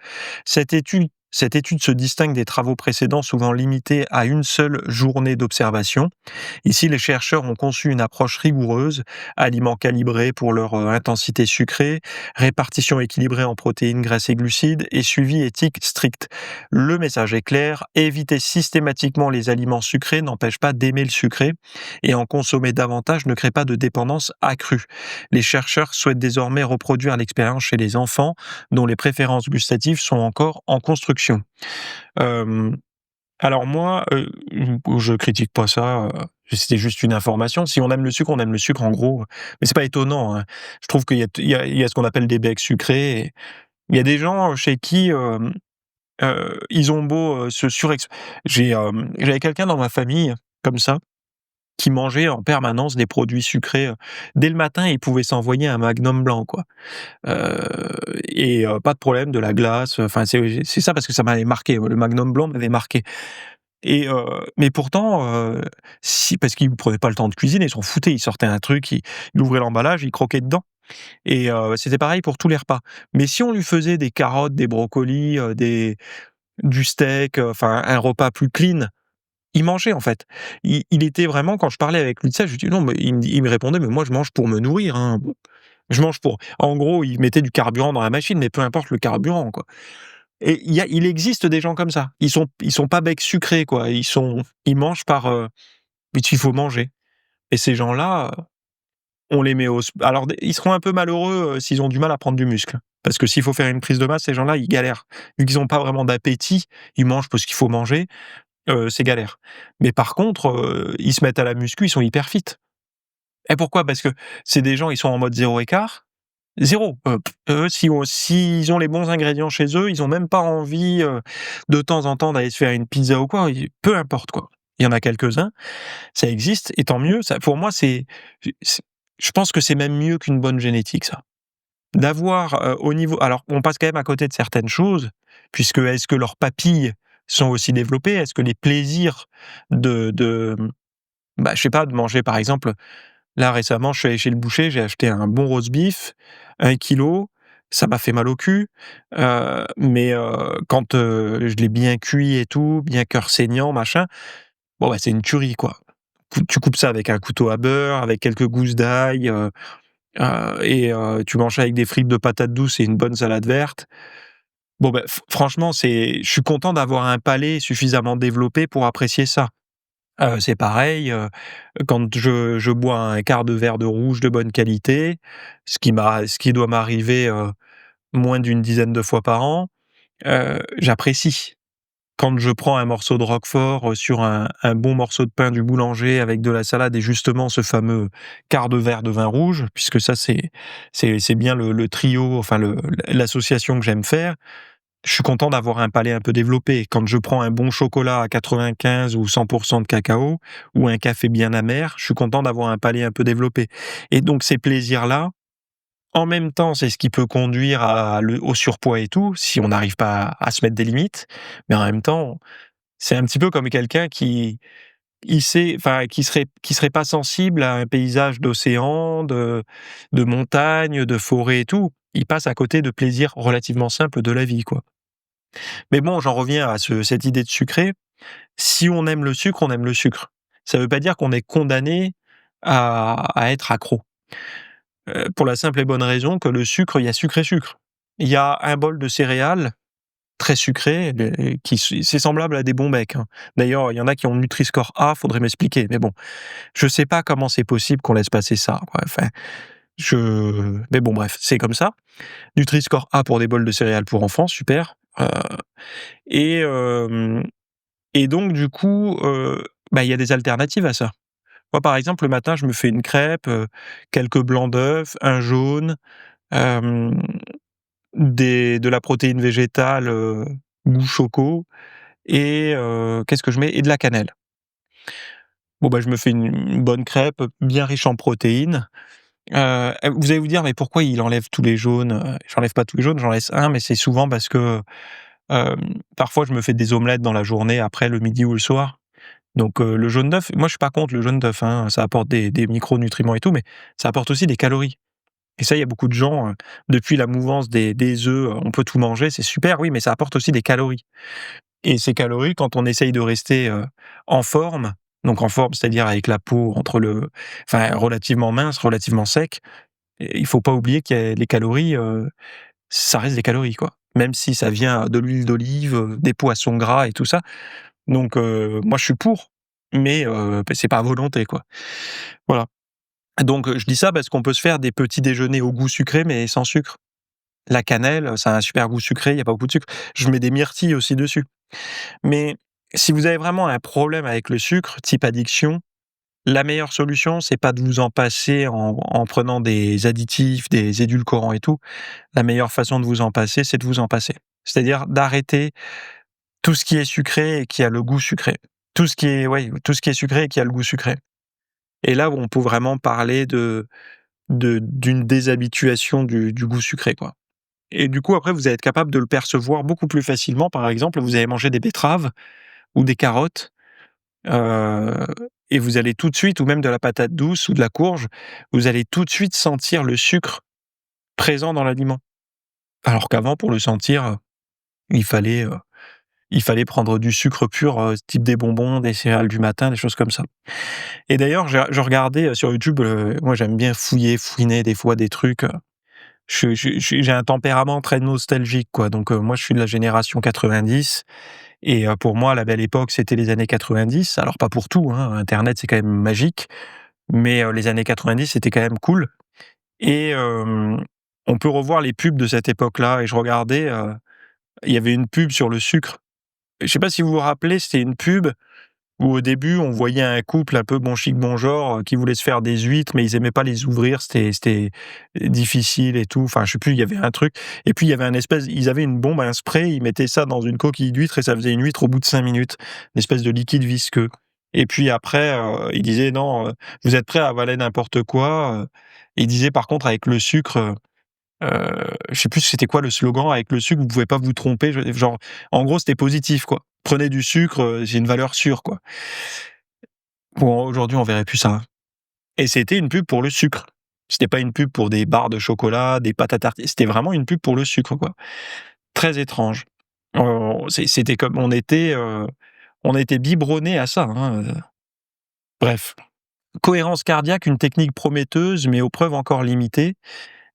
Cette étude Cette étude se distingue des travaux précédents souvent limités à une seule journée d'observation. Ici, les chercheurs ont conçu une approche rigoureuse, aliments calibrés pour leur intensité sucrée, répartition équilibrée en protéines, graisses et glucides, et suivi éthique strict. Le message est clair, éviter systématiquement les aliments sucrés n'empêche pas d'aimer le sucré, et en consommer davantage ne crée pas de dépendance accrue. Les chercheurs souhaitent désormais reproduire l'expérience chez les enfants, dont les préférences gustatives sont encore en construction. Euh, alors moi, je critique pas ça, c'était juste une information. Si on aime le sucre, on aime le sucre en gros, mais c'est pas étonnant, hein. Je trouve qu'il y a ce qu'on appelle des becs sucrés et il y a des gens chez qui, ils ont beau, se surex j'avais quelqu'un dans ma famille comme ça, qui mangeait en permanence des produits sucrés, dès le matin, il pouvait s'envoyer un Magnum blanc, quoi, pas de problème, de la glace, enfin c'est ça parce que ça m'avait marqué, le Magnum blanc m'avait marqué. Mais pourtant, si parce qu'ils prenaient pas le temps de cuisiner, ils s'en foutaient, ils sortaient un truc, il ouvrait l'emballage, il croquait dedans c'était pareil pour tous les repas. Mais si on lui faisait des carottes, des brocolis, du steak, enfin un repas plus clean, il mangeait en fait. Il était vraiment quand je parlais avec lui de ça, je lui dis: «Non», mais il me répondait: «Mais moi je mange pour me nourrir, hein, je mange pour» en gros, il mettait du carburant dans la machine, mais peu importe le carburant, quoi. Et il existe des gens comme ça. Ils sont pas becs sucrés, quoi. Ils mangent mais il faut manger. Et ces gens-là, on les met au sp alors ils seront un peu malheureux, s'ils ont du mal à prendre du muscle. Parce que s'il faut faire une prise de masse, ces gens-là, ils galèrent. Vu qu'ils ont pas vraiment d'appétit, ils mangent parce qu'il faut manger, c'est galère. Mais par contre, ils se mettent à la muscu, ils sont hyper fit. Et pourquoi? Parce que c'est des gens, ils sont en mode zéro écart. 0, eux, s'ils ont les bons ingrédients chez eux, ils ont même pas envie, de temps en temps d'aller se faire une pizza ou quoi, peu importe, quoi. Il y en a quelques-uns, ça existe et tant mieux, ça pour moi, c'est je pense que c'est même mieux qu'une bonne génétique, ça. D'avoir, au niveau alors on passe quand même à côté de certaines choses, puisque est-ce que leurs papilles sont aussi développées? Est-ce que les plaisirs de, je sais pas, de manger par exemple, là récemment je suis allé chez le boucher, j'ai acheté un bon roast beef, 1 kilo, ça m'a fait mal au cul, quand, je l'ai bien cuit et tout, bien cœur saignant machin, bon, c'est une tuerie, quoi. Tu coupes ça avec un couteau à beurre, avec quelques gousses d'ail, tu manges ça avec des frites de patates douces et une bonne salade verte. Bon, franchement, je suis content d'avoir un palais suffisamment développé pour apprécier ça. C'est pareil, quand je bois un quart de verre de rouge de bonne qualité, ce qui doit m'arriver, moins d'une dizaine de fois par an, j'apprécie. Quand je prends un morceau de roquefort, sur un bon morceau de pain du boulanger avec de la salade et justement ce fameux quart de verre de vin rouge, puisque ça c'est bien le trio, enfin l'association que j'aime faire, je suis content d'avoir un palais un peu développé. Quand je prends un bon chocolat à 95 ou 100 de cacao ou un café bien amer, je suis content d'avoir un palais un peu développé et donc ces plaisirs-là, en même temps, c'est ce qui peut conduire au surpoids et tout, si on n'arrive pas à se mettre des limites, mais en même temps, c'est un petit peu comme quelqu'un qui serait pas sensible à un paysage d'océan, de montagne, de forêt et tout. Il passe à côté de plaisirs relativement simples de la vie, quoi. Mais bon, j'en reviens à cette idée de sucré. Si on aime le sucre, on aime le sucre. Ça veut pas dire qu'on est condamné à être accro. Pour la simple et bonne raison que le sucre, il y a sucre et sucre. Il y a un bol de céréales très sucré, c'est semblable à des bons becs, hein. D'ailleurs, il y en a qui ont Nutri-Score A, faudrait m'expliquer, mais bon, je sais pas comment c'est possible qu'on laisse passer ça, quoi. Enfin, mais bon, bref, c'est comme ça. Nutri-Score A pour des bols de céréales pour enfants, super, et hem et donc du coup, il y a des alternatives à ça. Moi, par exemple, le matin, je me fais une crêpe, quelques blancs d'œufs, un jaune, hem, de la protéine végétale, goût choco qu'est-ce que je mets? Et de la cannelle. Bon, je me fais une bonne crêpe, bien riche en protéines. Vous allez vous dire: «Mais pourquoi il enlève tous les jaunes?» J'enlève pas tous les jaunes, j'en laisse un, mais c'est souvent parce que, parfois je me fais des omelettes dans la journée, après le midi ou le soir. Donc, le jaune d'œuf, moi je suis pas contre le jaune d'œuf, hein, ça apporte des micronutriments et tout, mais ça apporte aussi des calories. Et ça, il y a beaucoup de gens, depuis la mouvance des œufs, on peut tout manger, c'est super, oui, mais ça apporte aussi des calories. Et ces calories, quand on essaye de rester, en forme, donc en forme, c'est-à-dire avec la peau relativement mince, relativement sec, et il faut pas oublier que les calories, ça reste des calories, quoi. Même si ça vient de l'huile d'olive, des poissons gras et tout ça. Donc moi je suis pour, mais c'est pas à volonté, quoi. Voilà. Donc je dis ça parce qu'on peut se faire des petits déjeuners au goût sucré, mais sans sucre. La cannelle, ça a un super goût sucré, il y a pas beaucoup de sucre. Je mets des myrtilles aussi dessus. Mais si vous avez vraiment un problème avec le sucre, type addiction, la meilleure solution, c'est pas de vous en passer en prenant des additifs, des édulcorants et tout. La meilleure façon de vous en passer, c'est de vous en passer. C'est-à-dire d'arrêter tout ce qui est sucré et qui a le goût sucré. Tout ce qui est sucré et qui a le goût sucré. Et là où on peut vraiment parler d'une déshabituation du goût sucré, quoi. Et du coup, après, vous allez être capable de le percevoir beaucoup plus facilement. Par exemple, vous allez manger des betteraves ou des carottes, heu et vous allez tout de suite, ou même de la patate douce ou de la courge, vous allez tout de suite sentir le sucre présent dans l'aliment. Alors qu'avant, pour le sentir, il fallait, heu, il fallait prendre du sucre pur, type des bonbons, des céréales du matin, des choses comme ça. Et d'ailleurs, je regardais, sur YouTube, moi j'aime bien fouiner des fois des trucs, j'ai un tempérament très nostalgique, quoi, donc moi je suis de la génération 90. Et pour moi, la belle époque, c'était les années 90. Alors pas pour tout, hein, internet, c'est quand même magique, mais les années 90, c'était quand même cool. Et on peut revoir les pubs de cette époque-là, et je regardais, il y avait une pub sur le sucre. Je sais pas si vous vous rappelez, c'était une pub où au début, on voyait un couple un peu bon chic, bon genre, qui voulait se faire des huîtres, mais ils aimaient pas les ouvrir, c'était difficile et tout. Enfin, je sais plus, il y avait un truc. Et puis il y avait ils avaient une bombe, un spray, ils mettaient ça dans une coquille d'huître et ça faisait une huître au bout de 5 minutes, une espèce de liquide visqueux. Et puis après, ils disaient: «Non, vous êtes prêts à avaler n'importe quoi», ils disaient par contre avec le sucre, je sais plus c'était quoi le slogan: «Avec le sucre, vous pouvez pas vous tromper», genre, en gros, c'était positif, quoi. Prenez du sucre, c'est une valeur sûre, quoi. Bon, aujourd'hui, on verrait plus ça, hein. Et c'était une pub pour le sucre. C'était pas une pub pour des barres de chocolat, des pâtes à tartiner, c'était vraiment une pub pour le sucre, quoi. Très étrange. C'était comme on était biberonnés à ça, hein. Bref. Cohérence cardiaque, une technique prometteuse, mais aux preuves encore limitées.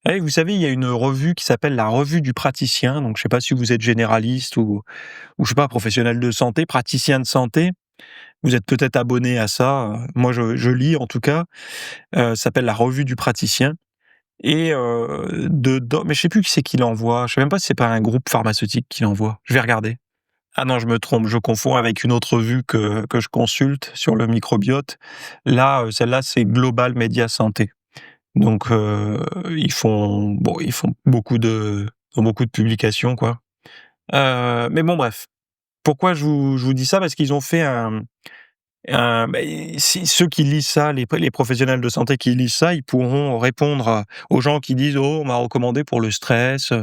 Et vous savez, il y a une revue qui s'appelle la Revue du praticien, donc je sais pas si vous êtes généraliste ou je sais pas, professionnel de santé, praticien de santé. Vous êtes peut-être abonné à ça, moi je lis en tout cas, ça s'appelle la Revue du praticien. Et dedans, mais je sais plus qui c'est qui l'envoie, je sais même pas si c'est pas un groupe pharmaceutique qui l'envoie, je vais regarder. Ah non, je me trompe, je confonds avec une autre revue que je consulte sur le microbiote. Là, celle-là, c'est Global Média Santé. Donc ils font beaucoup de publications, quoi. Mais bon, bref. Pourquoi je vous dis ça? Parce qu'ils ont fait si ceux qui lisent ça, les professionnels de santé qui lisent ça, ils pourront répondre aux gens qui disent: «Oh, on m'a recommandé pour le stress,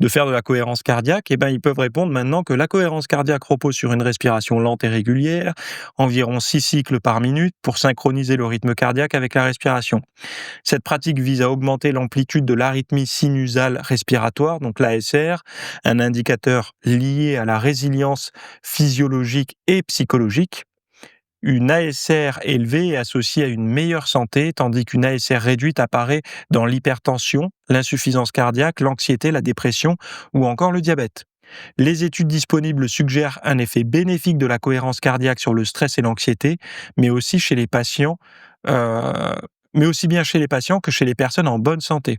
de faire de la cohérence cardiaque», et ben, ils peuvent répondre maintenant que la cohérence cardiaque repose sur une respiration lente et régulière, environ 6 cycles par minute, pour synchroniser le rythme cardiaque avec la respiration. Cette pratique vise à augmenter l'amplitude de l'arythmie sinusale respiratoire, donc l'ASR, un indicateur lié à la résilience physiologique et psychologique. Une ASR élevée est associée à une meilleure santé, tandis qu'une ASR réduite apparaît dans l'hypertension, l'insuffisance cardiaque, l'anxiété, la dépression ou encore le diabète. Les études disponibles suggèrent un effet bénéfique de la cohérence cardiaque sur le stress et l'anxiété, mais aussi chez les patients, euh, mais aussi bien chez les patients que chez les personnes en bonne santé.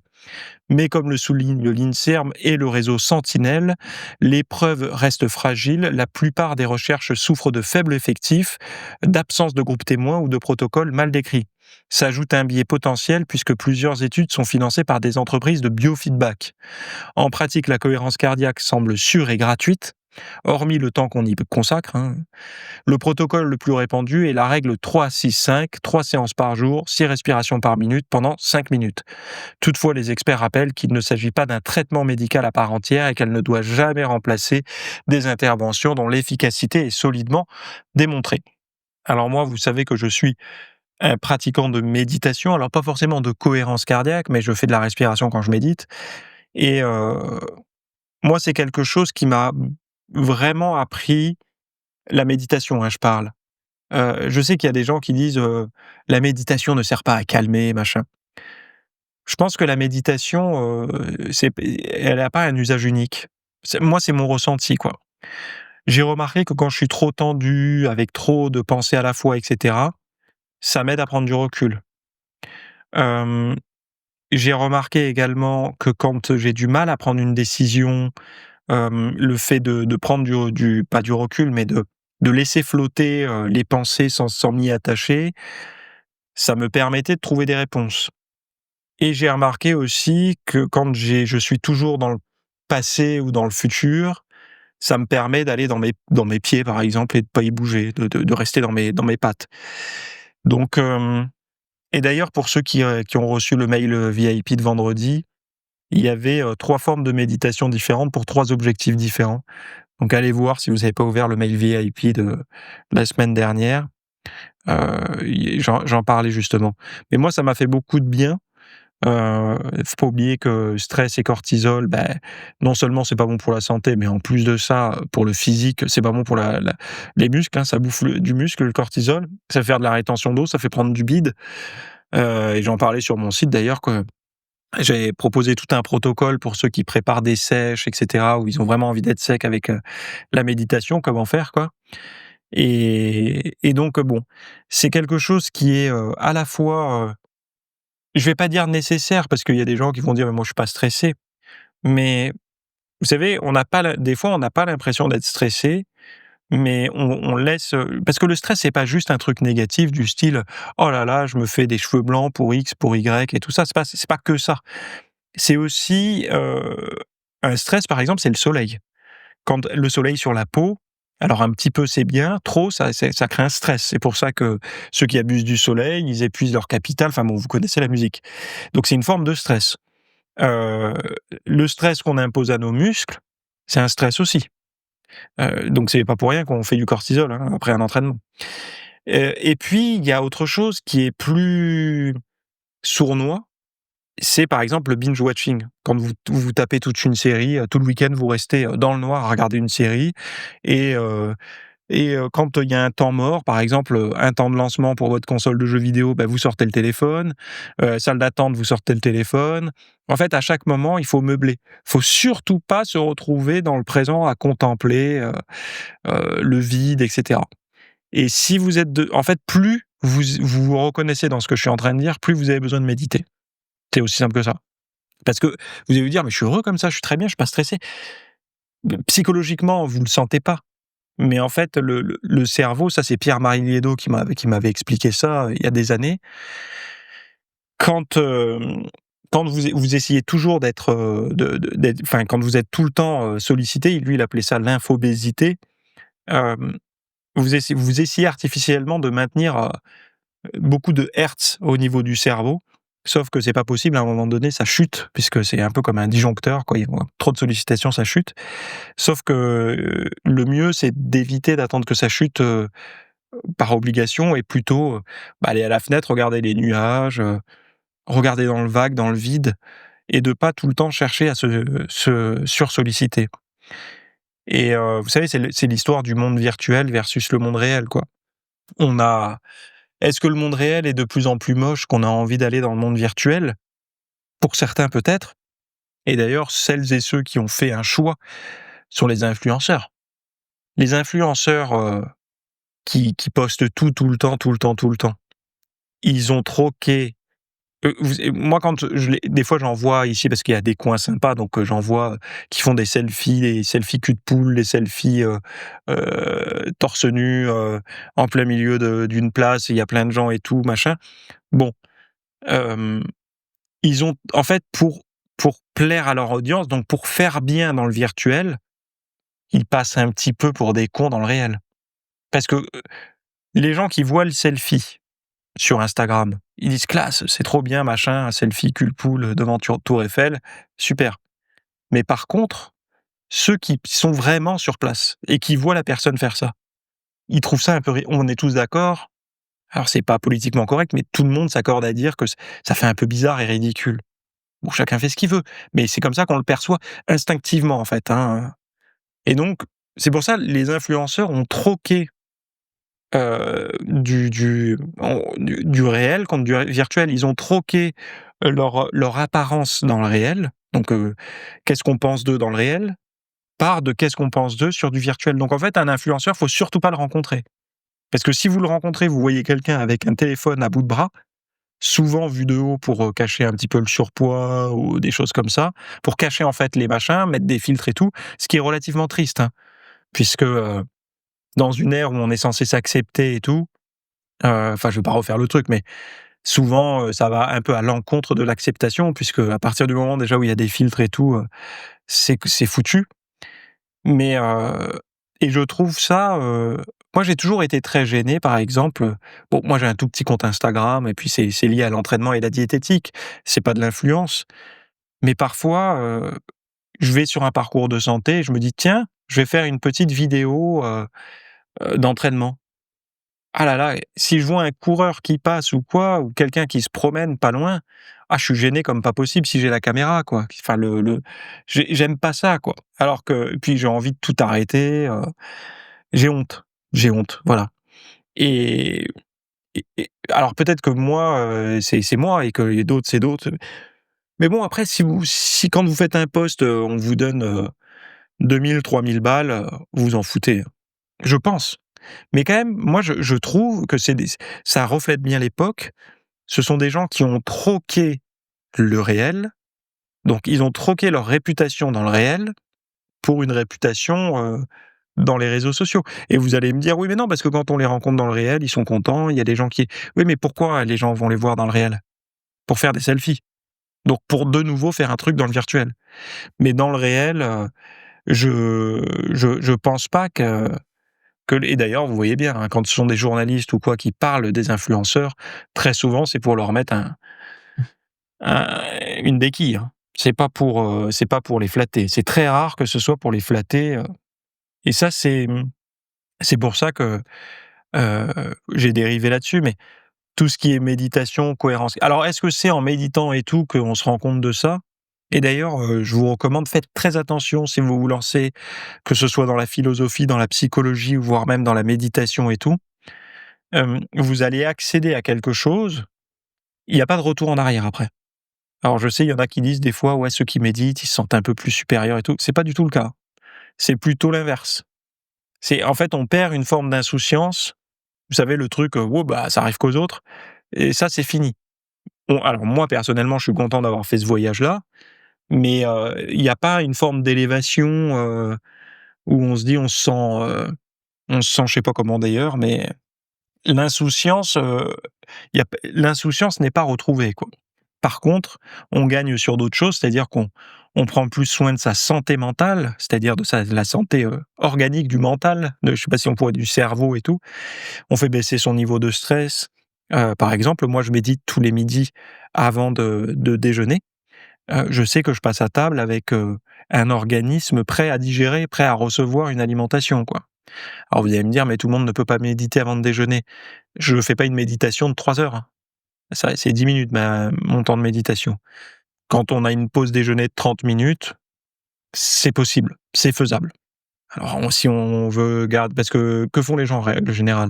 Mais comme le souligne l'INSERM et le réseau Sentinelle, les preuves restent fragiles. La plupart des recherches souffrent de faibles effectifs, d'absence de groupes témoins ou de protocoles mal décrits. S'ajoute un biais potentiel puisque plusieurs études sont financées par des entreprises de biofeedback. En pratique, la cohérence cardiaque semble sûre et gratuite, hormis le temps qu'on y consacre, hein. Le protocole le plus répandu est la règle 3-6-5, 3 séances par jour, 6 respirations par minute pendant 5 minutes. Toutefois, les experts rappellent qu'il ne s'agit pas d'un traitement médical à part entière et qu'elle ne doit jamais remplacer des interventions dont l'efficacité est solidement démontrée. Alors moi, vous savez que je suis un pratiquant de méditation, alors pas forcément de cohérence cardiaque, mais je fais de la respiration quand je médite et moi, c'est quelque chose qui m'a vraiment appris la méditation, hein, je parle. Je sais qu'il y a des gens qui disent, «La méditation ne sert pas à calmer, machin». Je pense que la méditation, elle a pas un usage unique. C'est mon ressenti, quoi. J'ai remarqué que quand je suis trop tendu, avec trop de pensées à la fois et cetera, ça m'aide à prendre du recul. Hem, j'ai remarqué également que quand j'ai du mal à prendre une décision, le fait de prendre du pas du recul, mais de laisser flotter, les pensées sans m'y attacher, ça me permettait de trouver des réponses. Et j'ai remarqué aussi que quand je suis toujours dans le passé ou dans le futur, ça me permet d'aller dans mes pieds, par exemple, et de pas y bouger, de rester dans mes pattes. Donc, et d'ailleurs pour ceux qui ont reçu le mail, VIP de vendredi, il y avait, 3 formes de méditation différentes pour 3 objectifs différents. Donc allez voir si vous n'avez pas ouvert le mail VIP de la semaine dernière, j'en parlais justement. Mais moi, ça m'a fait beaucoup de bien. Faut pas oublier que stress et cortisol, non seulement c'est pas bon pour la santé, mais en plus de ça, pour le physique, c'est pas bon pour les muscles, hein, ça bouffe du muscle, le cortisol. Ça fait faire de la rétention d'eau, ça fait prendre du bide, et j'en parlais sur mon site d'ailleurs que j'ai proposé tout un protocole pour ceux qui préparent des sèches et cetera, où ils ont vraiment envie d'être secs avec, la méditation, comment faire, quoi. Et donc, bon, c'est quelque chose qui est, à la fois, je vais pas dire nécessaire parce qu'il y a des gens qui vont dire: «Mais moi je suis pas stressé», mais vous savez, on n'a pas des fois on n'a pas l'impression d'être stressé, mais on laisse, parce que le stress c'est pas juste un truc négatif du style: «Oh là là, je me fais des cheveux blancs pour X, pour Y et tout ça», c'est pas que ça. C'est aussi, un stress par exemple, c'est le soleil. Quand le soleil sur la peau, alors un petit peu c'est bien, trop ça crée un stress. C'est pour ça que ceux qui abusent du soleil, ils épuisent leur capital, enfin bon, vous connaissez la musique. Donc c'est une forme de stress. Heu, le stress qu'on impose à nos muscles, c'est un stress aussi. Donc c'est pas pour rien qu'on fait du cortisol, hein, après un entraînement. Et puis il y a autre chose qui est plus sournois, c'est par exemple le binge watching. Quand vous tapez toute une série, tout le week-end vous restez, dans le noir à regarder une série et quand il y a un temps mort, par exemple, un temps de lancement pour votre console de jeux vidéo, vous sortez le téléphone, salle d'attente, vous sortez le téléphone. En fait, à chaque moment, il faut meubler. Faut surtout pas se retrouver dans le présent à contempler, le vide et cetera. Et si vous êtes en fait, plus vous reconnaissez dans ce que je suis en train de dire, plus vous avez besoin de méditer. C'est aussi simple que ça. Parce que vous allez vous dire: «Mais je suis heureux comme ça, je suis très bien, je suis pas stressé». Psychologiquement, vous le sentez pas. Mais en fait, le cerveau, ça c'est Pierre-Marie Liédot qui m'avait expliqué ça, il y a des années. Quand, quand vous essayez toujours d'être, d'être enfin, quand vous êtes tout le temps, sollicité, lui il appelait ça l'infobésité, hem, vous essayez artificiellement de maintenir, beaucoup de hertz au niveau du cerveau, sauf que c'est pas possible, à un moment donné, ça chute, puisque c'est un peu comme un disjoncteur, quoi, il y a trop de sollicitations, ça chute. Sauf que, le mieux, c'est d'éviter d'attendre que ça chute, par obligation et plutôt, aller à la fenêtre, regarder les nuages, regarder dans le vague, dans le vide et de pas tout le temps chercher à se sursolliciter. Et vous savez, c'est l'histoire du monde virtuel versus le monde réel, quoi. On a Est-ce que le monde réel est de plus en plus moche qu'on a envie d'aller dans le monde virtuel? Pour certains, peut-être. Et d'ailleurs, celles et ceux qui ont fait un choix sont les influenceurs. Les influenceurs, qui postent tout, tout le temps, tout le temps, tout le temps. Ils ont troqué. Moi, quand des fois, j'en vois ici parce qu'il y a des coins sympas, donc j'en vois qui font des selfies cul de poule, des selfies, torse nu, en plein milieu d'une place, il y a plein de gens et tout, machin. Bon, hem, ils ont en fait, pour plaire à leur audience, donc pour faire bien dans le virtuel, ils passent un petit peu pour des cons dans le réel. Parce que, les gens qui voient le selfie sur Instagram. Ils disent: «Classe, c'est trop bien, machin, un selfie cul-poule devant Tour Eiffel, super». Mais par contre, ceux qui sont vraiment sur place et qui voient la personne faire ça, ils trouvent ça un peu on est tous d'accord, Alors c'est pas politiquement correct, mais tout le monde s'accorde à dire que ça fait un peu bizarre et ridicule. Bon, chacun fait ce qu'il veut, mais c'est comme ça qu'on le perçoit instinctivement, en fait, hein, et donc c'est pour ça les influenceurs ont troqué, du réel contre du virtuel. Ils ont troqué, leur apparence dans le réel, donc qu'est-ce qu'on pense d'eux dans le réel, par de qu'est-ce qu'on pense d'eux sur du virtuel. Donc en fait, un influenceur, faut surtout pas le rencontrer. Parce que si vous le rencontrez, vous voyez quelqu'un avec un téléphone à bout de bras, souvent vu de haut pour, cacher un petit peu le surpoids ou des choses comme ça, pour cacher en fait les machins, mettre des filtres et tout, ce qui est relativement triste, hein, puisque, dans une ère où on est censé s'accepter et tout, enfin je vais pas refaire le truc, mais souvent, ça va un peu à l'encontre de l'acceptation puisque à partir du moment déjà où il y a des filtres et tout, c'est que c'est foutu. Mais, et je trouve ça, moi j'ai toujours été très gêné par exemple, bon moi j'ai un tout petit compte Instagram et puis c'est lié à l'entraînement et la diététique, c'est pas de l'influence, mais parfois, je vais sur un parcours de santé et je me dis: «Tiens, je vais faire une petite vidéo, d'entraînement». Ah là là, si je vois un coureur qui passe ou quoi, ou quelqu'un qui se promène pas loin, ah je suis gêné comme pas possible si j'ai la caméra quoi. Enfin j'aime pas ça quoi. Alors que puis j'ai envie de tout arrêter, j'ai honte, voilà. Et et alors peut-être que moi, c'est moi et que les d'autres c'est d'autres, mais bon après si quand vous faites un post, on vous donne, 2 000-3 000 balles, vous vous en foutez, hein. Je pense. Mais quand même, moi je trouve que ça reflète bien l'époque. Ce sont des gens qui ont troqué le réel, donc ils ont troqué leur réputation dans le réel pour une réputation, dans les réseaux sociaux. Et vous allez me dire: «Oui, mais non, parce que quand on les rencontre dans le réel, ils sont contents, il y a des gens qui» oui, mais pourquoi les gens vont les voir dans le réel? Pour faire des selfies. Donc pour de nouveau faire un truc dans le virtuel. Mais dans le réel, je pense pas que et d'ailleurs, vous voyez bien, hein, quand ce sont des journalistes ou quoi qui parlent des influenceurs, très souvent, c'est pour leur mettre une béquille, hein. C'est pas pour les flatter. C'est très rare que ce soit pour les flatter, et ça, c'est pour ça que, j'ai dérivé là-dessus, mais tout ce qui est méditation, cohérence alors est-ce que c'est en méditant et tout qu'on se rend compte de ça? Et d'ailleurs, je vous recommande, faites très attention si vous vous lancez, que ce soit dans la philosophie, dans la psychologie, ou voire même dans la méditation et tout. Vous allez accéder à quelque chose, il y a pas de retour en arrière après. Alors je sais, il y en a qui disent des fois: «Ouais, ceux qui méditent, ils se sentent un peu plus supérieurs et tout». C'est pas du tout le cas. C'est plutôt l'inverse. C'est en fait, on perd une forme d'insouciance. Vous savez le truc, «Oh bah, ça arrive qu'aux autres» et ça, c'est fini. Bon, alors moi, personnellement, je suis content d'avoir fait ce voyage-là, mais il y a pas une forme d'élévation, où on se sent je sais pas comment d'ailleurs, mais l'insouciance, l'insouciance n'est pas retrouvée, quoi. Par contre, on gagne sur d'autres choses, c'est-à-dire qu'on prend plus soin de sa santé mentale, c'est-à-dire de la santé, organique du mental, je sais pas si on pourrait du cerveau et tout. On fait baisser son niveau de stress. Par exemple, moi, je médite tous les midis avant de déjeuner. Je sais que je passe à table avec, un organisme prêt à digérer, prêt à recevoir une alimentation, quoi. Alors vous allez me dire: «Mais tout le monde ne peut pas méditer avant de déjeuner». Je fais pas une méditation de 3 heures, hein. Ça, c'est 10 minutes mon temps de méditation. Quand on a une pause déjeuner de 30 minutes, c'est possible, c'est faisable. Alors si on veut garder parce que font les gens en règle générale?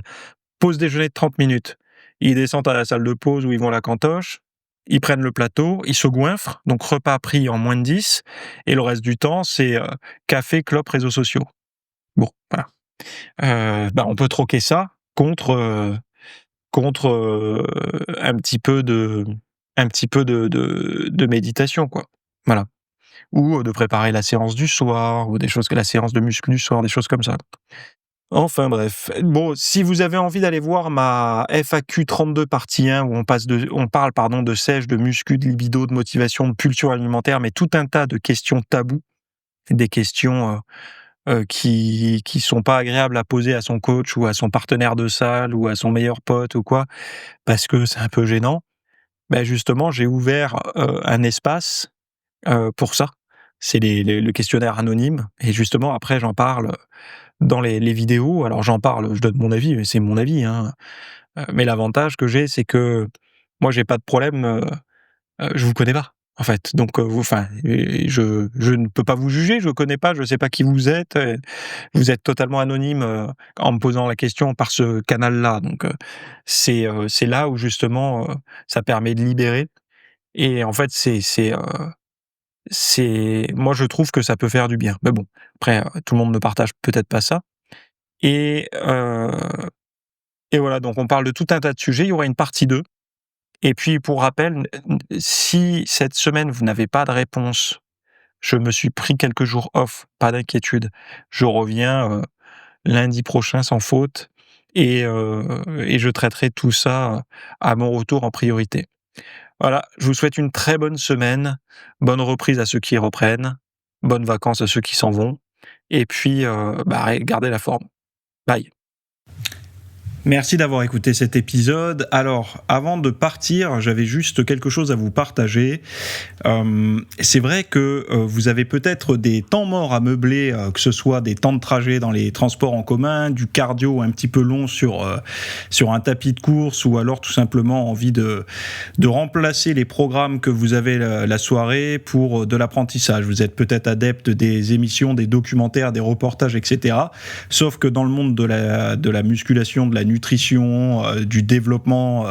Pause déjeuner de 30 minutes. Ils descendent à la salle de pause où ils vont à la cantoche, ils prennent le plateau, ils se goinfrent, donc repas pris en moins de 10 et le reste du temps, c'est, café, clopes, réseaux sociaux. Bon, voilà. On peut troquer ça contre, un petit peu de méditation, quoi. Voilà. Ou, de préparer la séance du soir ou des choses que la séance de muscu du soir, des choses comme ça. Enfin bref. Bon, si vous avez envie d'aller voir ma FAQ 32 partie 1 où on parle pardon de sèche, de muscu, de libido, de motivation, de pulsion alimentaire, mais tout un tas de questions tabous, des questions, qui sont pas agréables à poser à son coach ou à son partenaire de salle ou à son meilleur pote ou quoi, parce que c'est un peu gênant. Justement, j'ai ouvert, un espace, pour ça. C'est le questionnaire anonyme et justement après j'en parle, dans les vidéos. Alors j'en parle, je donne mon avis, mais c'est mon avis, hein. Mais l'avantage que j'ai, c'est que moi, j'ai pas de problème, je vous connais pas, en fait. Donc, vous enfin, je ne peux pas vous juger, je connais pas, je sais pas qui vous êtes totalement anonyme, en me posant la question par ce canal-là. Donc, c'est là où justement, ça permet de libérer et en fait, c'est moi, je trouve que ça peut faire du bien. Mais bon, après, tout le monde ne partage peut-être pas ça et heu et voilà, donc on parle de tout un tas de sujets. Il y aura une partie 2. Et puis pour rappel, si cette semaine vous n'avez pas de réponse, je me suis pris quelques jours off, pas d'inquiétude. Je reviens, lundi prochain sans faute et je traiterai tout ça, à mon retour en priorité. Voilà, je vous souhaite une très bonne semaine, bonne reprise à ceux qui reprennent, bonnes vacances à ceux qui s'en vont et puis, gardez la forme. Bye. Merci d'avoir écouté cet épisode. Alors, avant de partir, j'avais juste quelque chose à vous partager. C'est vrai que vous avez peut-être des temps morts à meubler, que ce soit des temps de trajet dans les transports en commun, du cardio un petit peu long sur un tapis de course, ou alors tout simplement envie de remplacer les programmes que vous avez la soirée pour de l'apprentissage. Vous êtes peut-être adepte des émissions, des documentaires, des reportages, etc. Sauf que dans le monde de la musculation, de la nutrition, du développement,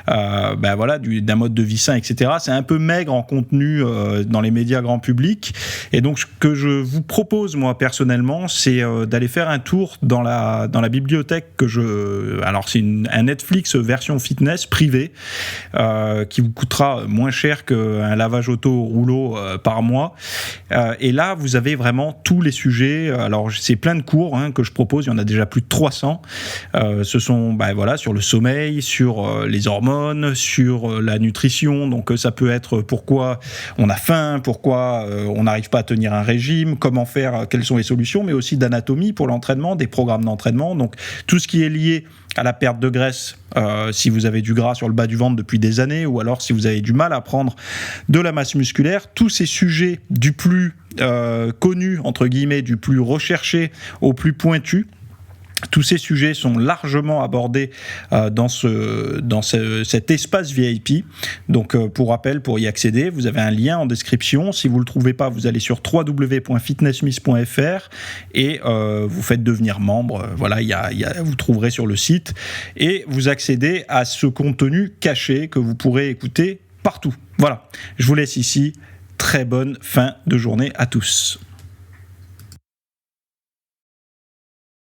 d'un mode de vie sain, etc. C'est un peu maigre en contenu dans les médias grand public. Et donc, ce que je vous propose, moi, personnellement, c'est d'aller faire un tour dans la bibliothèque alors, c'est un Netflix version fitness privée qui vous coûtera moins cher qu'un lavage auto rouleau par mois. Et là, vous avez vraiment tous les sujets. Alors, c'est plein de cours que je propose. Il y en a déjà plus de 300. Ce sont sur le sommeil, sur les hormones, sur la nutrition. Donc, ça peut être pourquoi on a faim, pourquoi on n'arrive pas à tenir un régime, comment faire, quelles sont les solutions, mais aussi d'anatomie pour l'entraînement, des programmes d'entraînement. Donc, tout ce qui est lié à la perte de graisse, si vous avez du gras sur le bas du ventre depuis des années, ou alors si vous avez du mal à prendre de la masse musculaire, tous ces sujets du plus connu, entre guillemets, du plus recherché au plus pointu, tous ces sujets sont largement abordés dans cet espace VIP. Donc, pour rappel, pour y accéder, vous avez un lien en description. Si vous ne le trouvez pas, vous allez sur www.fitnessmiss.fr et vous faites devenir membre. Voilà, vous trouverez sur le site et vous accédez à ce contenu caché que vous pourrez écouter partout. Voilà, je vous laisse ici. Très bonne fin de journée à tous.